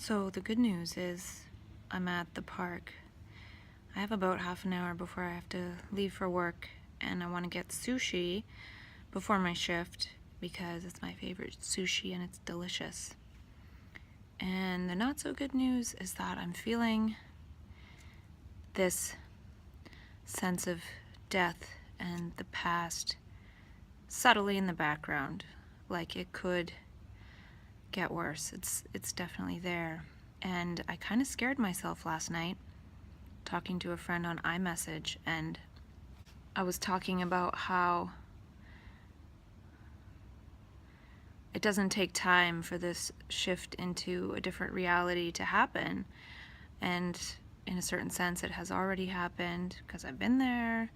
So the good news is I'm at the park. I have about half an hour before I have to leave for work, and I want to get sushi before my shift because it's my favorite sushi and it's delicious. And the not so good news is that I'm feeling this sense of death and the past subtly in the background, like it could get worse. It's definitely there. And I kind of scared myself last night talking to a friend on iMessage, and I was talking about how it doesn't take time for this shift into a different reality to happen. And in a certain sense, it has already happened because I've been there,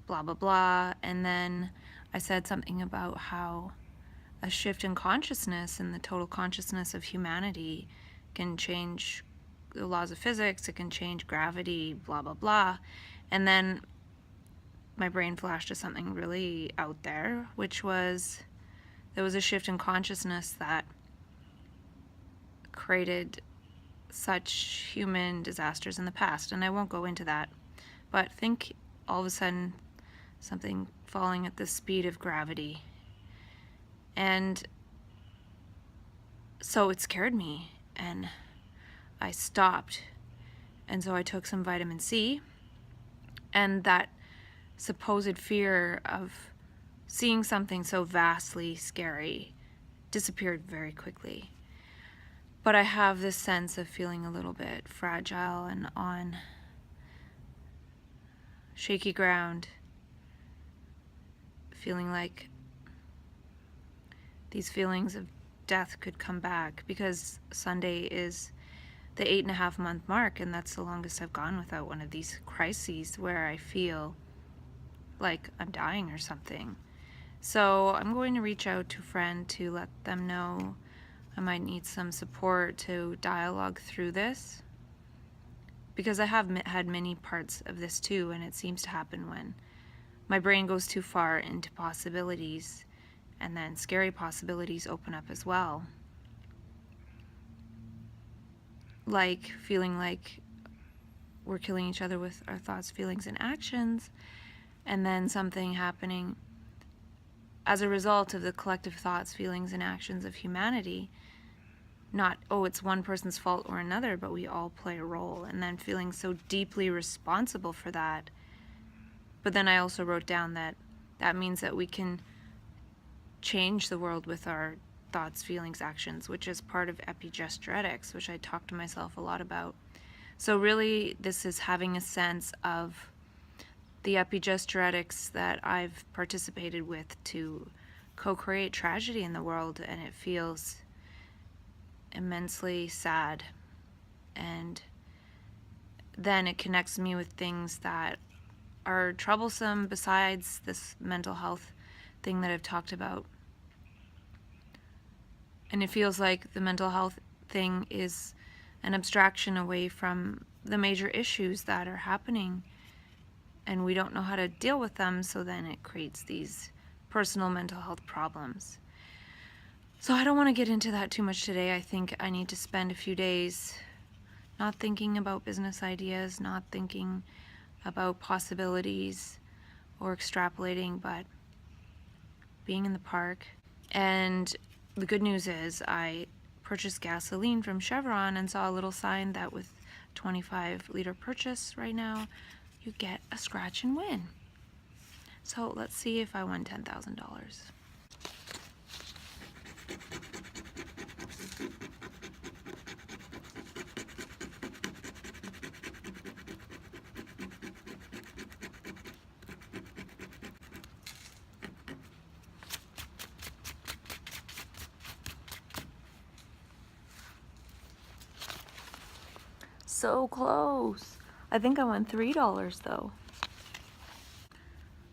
blah, blah, blah. And then I said something about how a shift in consciousness and the total consciousness of humanity can change the laws of physics, it can change gravity, blah, blah, blah. And then my brain flashed to something really out there, which was there was a shift in consciousness that created such human disasters in the past. And I won't go into that, but think all of a sudden something falling at the speed of gravity. And so it scared me, and I stopped. And so I took some vitamin C, and that supposed fear of seeing something so vastly scary disappeared very quickly. But I have this sense of feeling a little bit fragile and on shaky ground, feeling like these feelings of death could come back, because Sunday is the 8.5-month mark, and that's the longest I've gone without one of these crises where I feel like I'm dying or something. So I'm going to reach out to a friend to let them know I might need some support to dialogue through this, because I have had many parts of this too, and it seems to happen when my brain goes too far into possibilities, and then scary possibilities open up as well. Like feeling like we're killing each other with our thoughts, feelings, and actions, and then something happening as a result of the collective thoughts, feelings, and actions of humanity. Not, oh, it's one person's fault or another, but we all play a role, and then feeling so deeply responsible for that. But then I also wrote down that that means that we can change the world with our thoughts, feelings, actions, which is part of epigenetics, which I talk to myself a lot about. So really, this is having a sense of the epigenetics that I've participated with to co-create tragedy in the world, and it feels immensely sad. And then it connects me with things that are troublesome besides this mental health thing that I've talked about. And it feels like the mental health thing is an abstraction away from the major issues that are happening, and we don't know how to deal with them, so then it creates these personal mental health problems. So I don't want to get into that too much today. I think I need to spend a few days not thinking about business ideas, not thinking about possibilities or extrapolating, but being in the park. And the good news is I purchased gasoline from Chevron and saw a little sign that with 25-liter purchase right now, you get a scratch and win. So let's see if I won $10,000. So close. I think I won $3 though.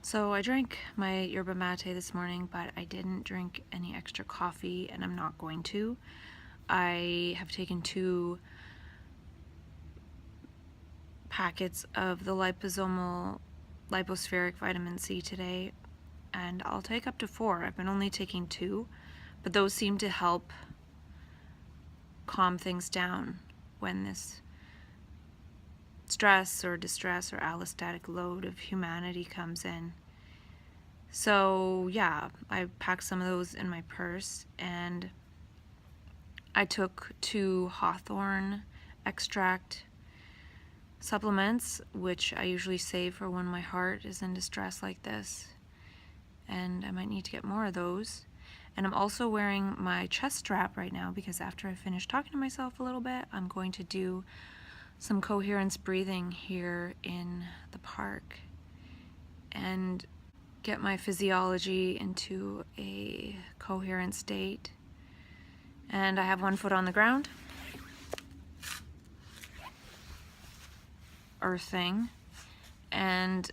So I drank my yerba mate this morning, but I didn't drink any extra coffee, and I'm not going to. I have taken 2 packets of the lipospheric vitamin C today, and I'll take up to 4. I've been only taking 2, but those seem to help calm things down when this stress or distress or allostatic load of humanity comes in. So yeah, I packed some of those in my purse, and I took 2 hawthorn extract supplements, which I usually save for when my heart is in distress like this, and I might need to get more of those. And I'm also wearing my chest strap right now because after I finish talking to myself a little bit, I'm going to do some coherence breathing here in the park and get my physiology into a coherent state. And I have one foot on the ground, earthing, and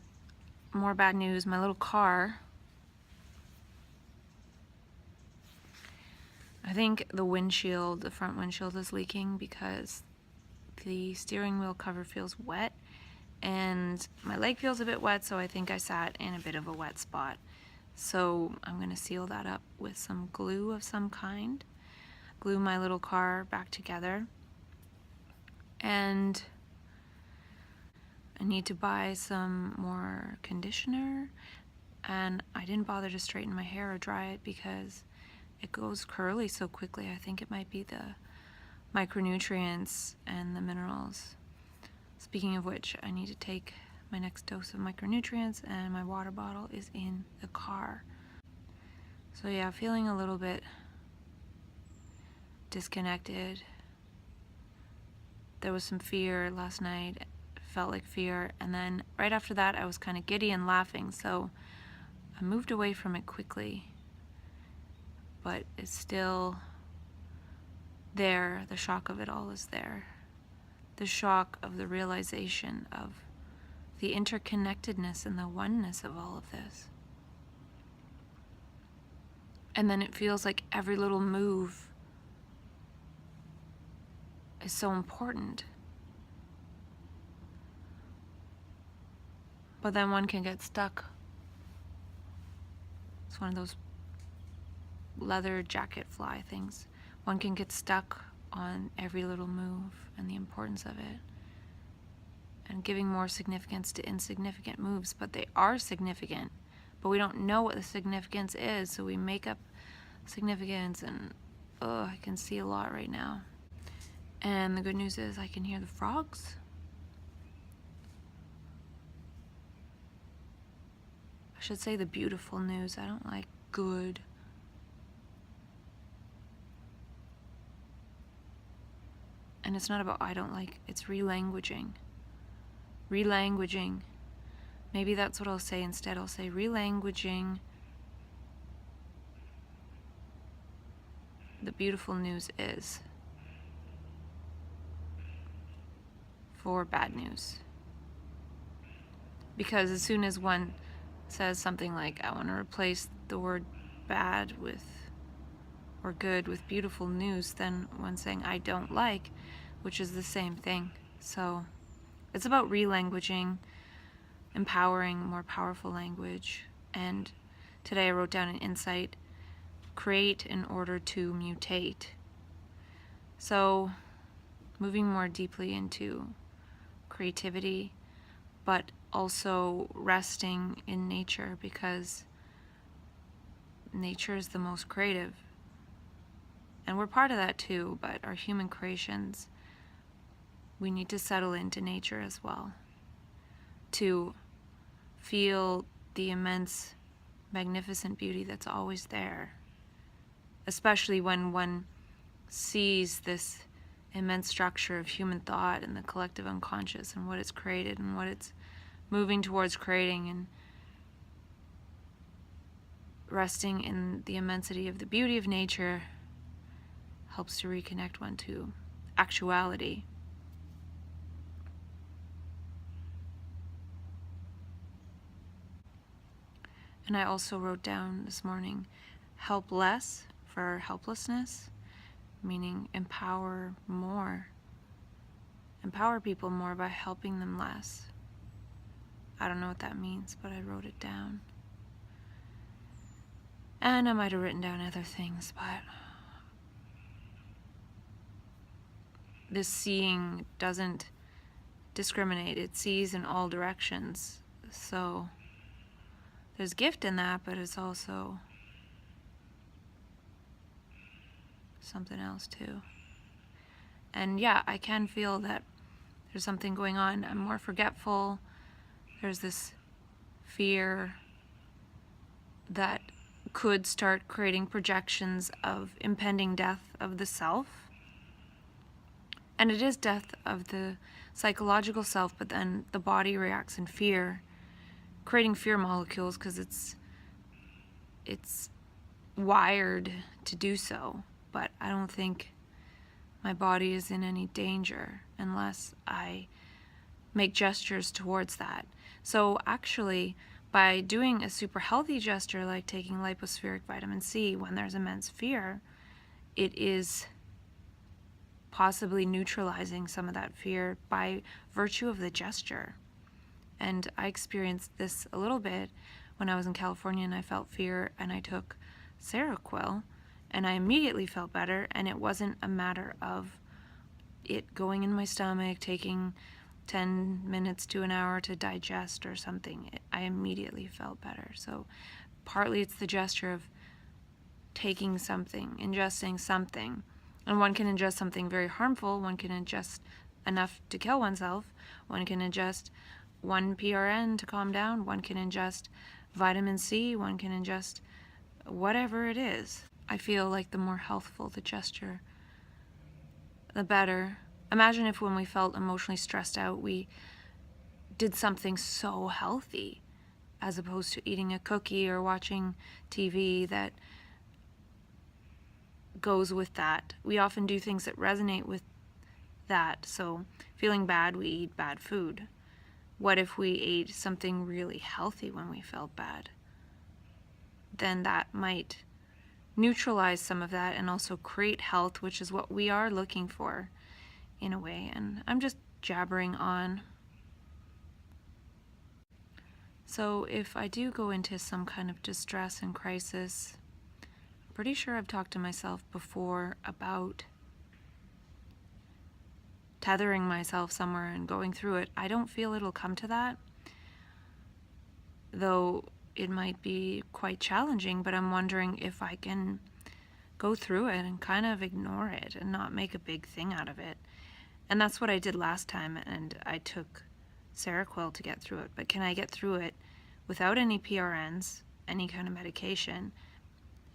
more bad news, my little car, I think the windshield, the front windshield is leaking because the steering wheel cover feels wet and my leg feels a bit wet, so I think I sat in a bit of a wet spot. So I'm going to seal that up with some glue of some kind, glue my little car back together, and I need to buy some more conditioner, and I didn't bother to straighten my hair or dry it because it goes curly so quickly. I think it might be the micronutrients and the minerals. Speaking of which, I need to take my next dose of micronutrients, and my water bottle is in the car. So yeah, feeling a little bit disconnected. There was some fear last night. It felt like fear, and then right after that I was kind of giddy and laughing, so I moved away from it quickly. But it's still there. The shock of it all is there. The shock of the realization of the interconnectedness and the oneness of all of this. And then it feels like every little move is so important. But then one can get stuck. It's one of those leather jacket fly things. One can get stuck on every little move and the importance of it, and giving more significance to insignificant moves, but they are significant, but we don't know what the significance is, so we make up significance, and I can see a lot right now. And the good news is I can hear the frogs. I should say the beautiful news. I don't like good. And it's not about I don't like, it's relanguaging. Relanguaging. Maybe that's what I'll say instead. I'll say relanguaging. The beautiful news is for bad news. Because as soon as one says something like, I want to replace the word bad with, or good with beautiful news, then one's saying I don't like, which is the same thing. So it's about relanguaging, empowering more powerful language. And today I wrote down an insight: create in order to mutate. So moving more deeply into creativity, but also resting in nature, because nature is the most creative. And we're part of that too, but our human creations, we need to settle into nature as well to feel the immense, magnificent beauty that's always there, especially when one sees this immense structure of human thought and the collective unconscious and what it's created and what it's moving towards creating, and resting in the immensity of the beauty of nature helps to reconnect one to actuality. And I also wrote down this morning, help less for helplessness, meaning empower more. Empower people more by helping them less. I don't know what that means, but I wrote it down. And I might have written down other things, but this seeing doesn't discriminate. It sees in all directions. So there's gift in that, but it's also something else too. And yeah, I can feel that there's something going on. I'm more forgetful. There's this fear that could start creating projections of impending death of the self. And it is death of the psychological self, but then the body reacts in fear, creating fear molecules because it's wired to do so. But I don't think my body is in any danger unless I make gestures towards that. So actually, by doing a super healthy gesture like taking lipospheric vitamin C when there's immense fear, it is possibly neutralizing some of that fear by virtue of the gesture. And I experienced this a little bit when I was in California and I felt fear and I took Seroquel and I immediately felt better, and it wasn't a matter of it going in my stomach, taking 10 minutes to an hour to digest or something. I immediately felt better. So partly it's the gesture of taking something, ingesting something. And one can ingest something very harmful. One can ingest enough to kill oneself. One can ingest 1 PRN to calm down. One can ingest vitamin C. One can ingest whatever it is. I feel like the more healthful the gesture, the better. Imagine if when we felt emotionally stressed out, we did something so healthy as opposed to eating a cookie or watching TV that goes with that. We often do things that resonate with that. So feeling bad, we eat bad food. What if we ate something really healthy when we felt bad? Then that might neutralize some of that and also create health, which is what we are looking for in a way. And I'm just jabbering on. So if I do go into some kind of distress and crisis, I'm pretty sure I've talked to myself before about tethering myself somewhere and going through it. I don't feel it'll come to that, though it might be quite challenging, but I'm wondering if I can go through it and kind of ignore it and not make a big thing out of it. And that's what I did last time, and I took Seroquel to get through it. But can I get through it without any PRNs, any kind of medication,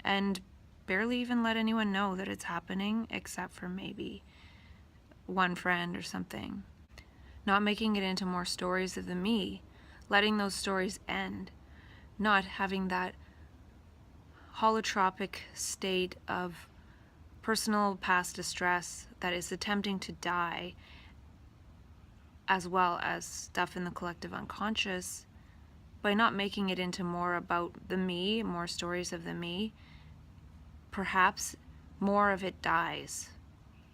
and barely even let anyone know that it's happening except for maybe one friend or something? Not making it into more stories of the me, letting those stories end, not having that holotropic state of personal past distress that is attempting to die, as well as stuff in the collective unconscious. By not making it into more about the me, more stories of the me, perhaps more of it dies.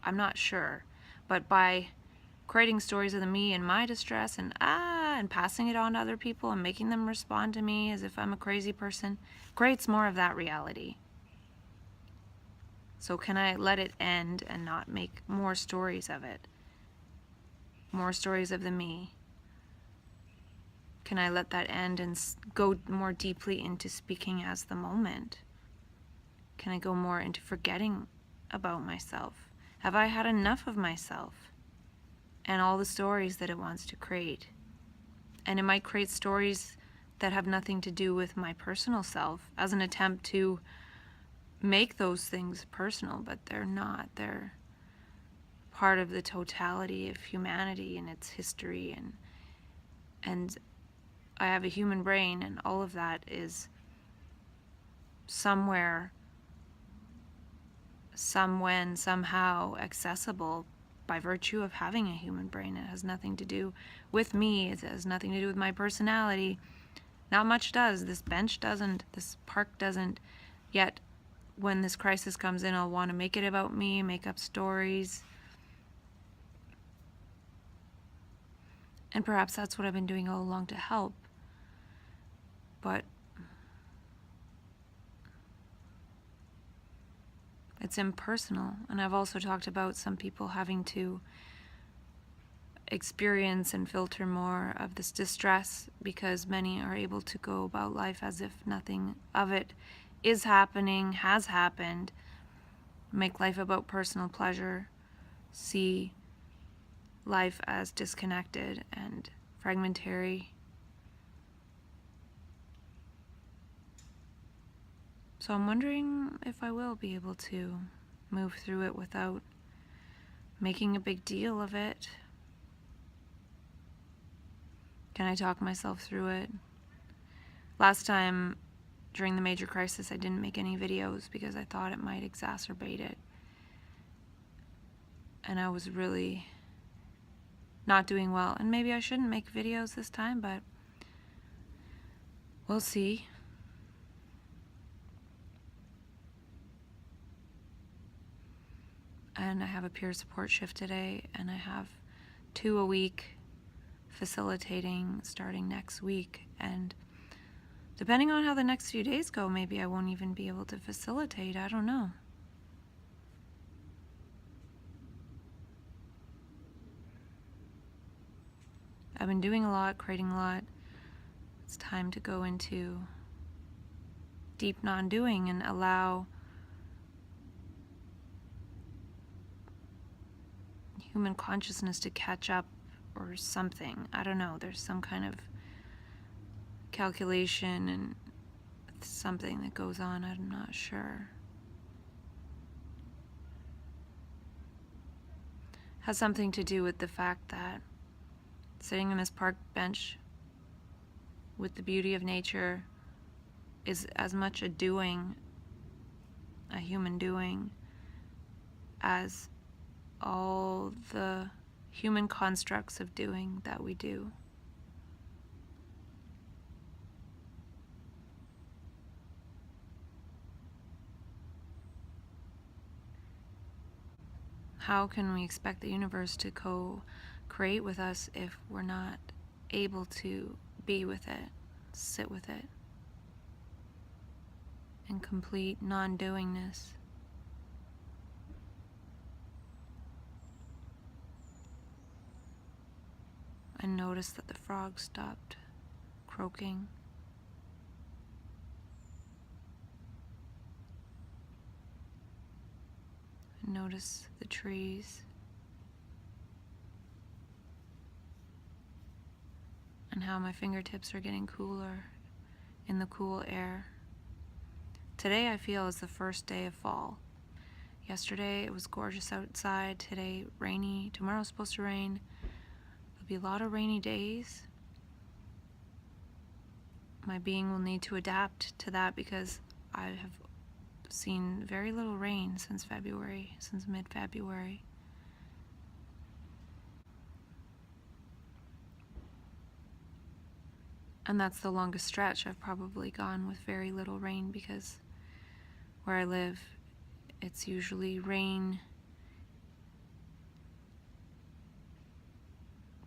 I'm not sure. But by creating stories of the me and my distress and passing it on to other people and making them respond to me as if I'm a crazy person, creates more of that reality. So can I let it end and not make more stories of it? More stories of the me? Can I let that end and go more deeply into speaking as the moment? Can I go more into forgetting about myself? Have I had enough of myself and all the stories that it wants to create? And it might create stories that have nothing to do with my personal self as an attempt to make those things personal, but they're not. They're part of the totality of humanity and its history, and I have a human brain, and all of that is somewhere, somewhen, somehow accessible by virtue of having a human brain. It has nothing to do with me. It has nothing to do with my personality. Not much does. This bench doesn't. This park doesn't. Yet when this crisis comes in, I'll want to make it about me, make up stories. And perhaps that's what I've been doing all along to help. But it's impersonal. And I've also talked about some people having to experience and filter more of this distress because many are able to go about life as if nothing of it is happening, has happened, make life about personal pleasure, see life as disconnected and fragmentary. So I'm wondering if I will be able to move through it without making a big deal of it. Can I talk myself through it? Last time, during the major crisis, I didn't make any videos because I thought it might exacerbate it. And I was really not doing well. And maybe I shouldn't make videos this time, but we'll see. And I have a peer support shift today, and I have 2 a week facilitating starting next week. And depending on how the next few days go, maybe I won't even be able to facilitate. I don't know. I've been doing a lot, creating a lot. It's time to go into deep non-doing and allow human consciousness to catch up or something. I don't know. There's some kind of calculation and something that goes on. I'm not sure. Has something to do with the fact that sitting on this park bench with the beauty of nature is as much a doing, a human doing, as all the human constructs of doing that we do. How can we expect the universe to co-create with us if we're not able to be with it, sit with it, in complete non-doingness? I noticed that the frog stopped croaking. I noticed the trees and how my fingertips are getting cooler in the cool air. Today I feel is the first day of fall. Yesterday it was gorgeous outside, today rainy, tomorrow's supposed to rain. There'll be a lot of rainy days. My being will need to adapt to that because I have seen very little rain since February, since mid-February. And that's the longest stretch I've probably gone with very little rain because where I live, it's usually rain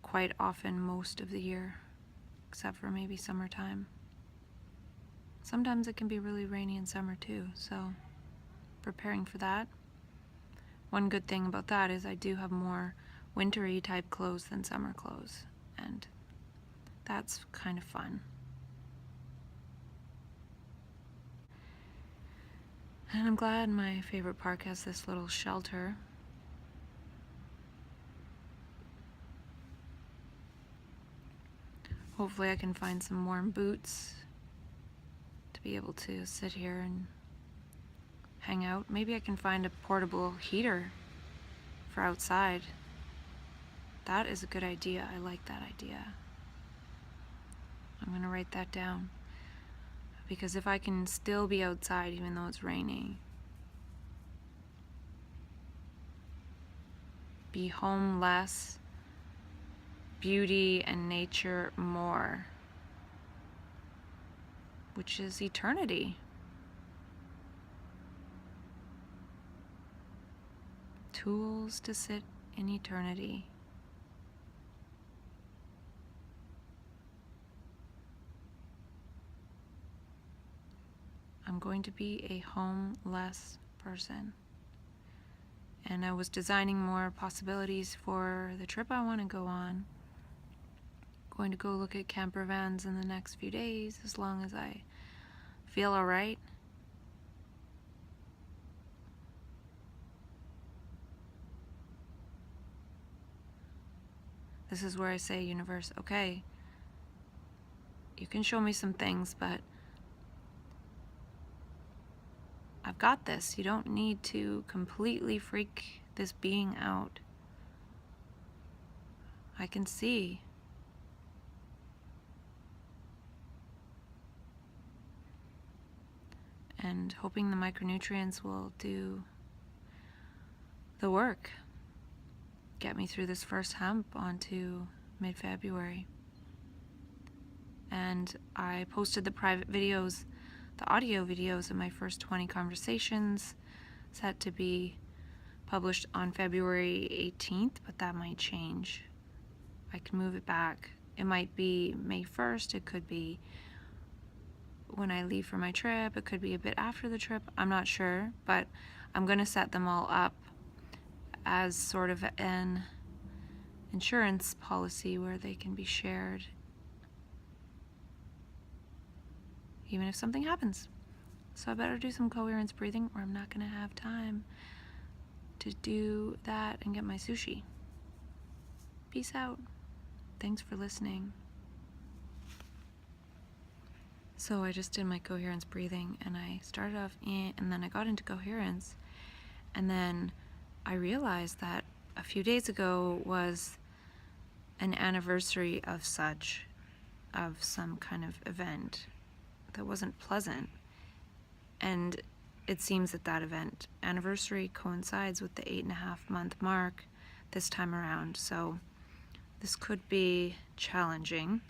quite often most of the year, except for maybe summertime. Sometimes it can be really rainy in summer too, so preparing for that. One good thing about that is I do have more wintry type clothes than summer clothes, and that's kind of fun. And I'm glad my favorite park has this little shelter. Hopefully I can find some warm boots to be able to sit here and hang out. Maybe I can find a portable heater for outside. That is a good idea. I like that idea. I'm gonna write that down. Because if I can still be outside even though it's raining, be home less, beauty and nature more, which is eternity. Tools to sit in eternity. I'm going to be a homeless person. And I was designing more possibilities for the trip I want to go on. Going to go look at camper vans in the next few days, as long as I feel alright. This is where I say, universe, okay, you can show me some things, but I've got this. You don't need to completely freak this being out. I can see. And hoping the micronutrients will do the work. Get me through this first hump onto mid-February. And I posted the private videos, the audio videos of my first 20 conversations, set to be published on February 18th, but that might change. I can move it back. It might be May 1st, it could be when I leave for my trip, it could be a bit after the trip, I'm not sure, but I'm going to set them all up as sort of an insurance policy where they can be shared even if something happens. So I better do some coherence breathing or I'm not going to have time to do that and get my sushi. Peace out. Thanks for listening. So I just did my coherence breathing and I started off in, and then I got into coherence, and then I realized that a few days ago was an anniversary of some kind of event that wasn't pleasant. And it seems that that event anniversary coincides with the 8.5-month mark this time around. So this could be challenging,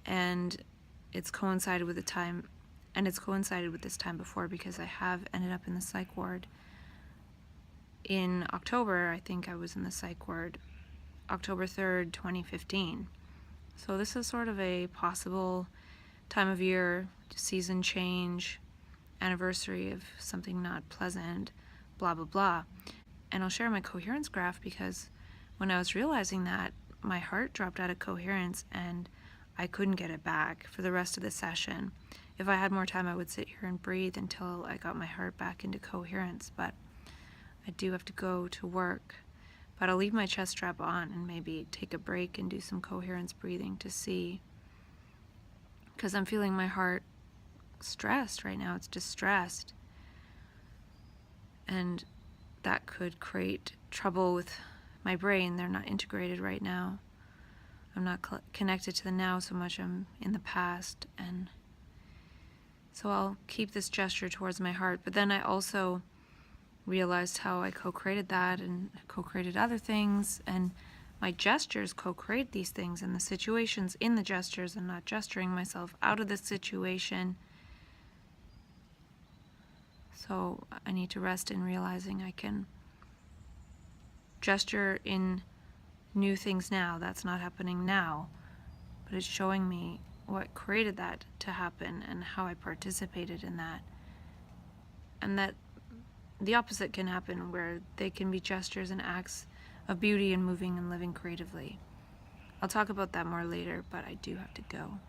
and it's coincided with the time, and it's coincided with this time before because I have ended up in the psych ward. In October, I think I was in the psych ward, October 3rd, 2015. So this is sort of a possible time of year, season change, anniversary of something not pleasant, blah, blah, blah. And I'll share my coherence graph because when I was realizing that, my heart dropped out of coherence and I couldn't get it back for the rest of the session. If I had more time, I would sit here and breathe until I got my heart back into coherence, but I do have to go to work. But I'll leave my chest strap on and maybe take a break and do some coherence breathing to see. Because I'm feeling my heart stressed right now. It's distressed. And that could create trouble with my brain. They're not integrated right now. I'm not connected to the now so much. I'm in the past. And so I'll keep this gesture towards my heart. But then I also realized how I co-created that and co-created other things, and my gestures co-create these things, and the situations in the gestures, and not gesturing myself out of the situation. So I need to rest in realizing I can gesture in new things now. That's not happening now, but it's showing me what created that to happen and how I participated in that. And that the opposite can happen, where they can be gestures and acts of beauty and moving and living creatively. I'll talk about that more later, but I do have to go.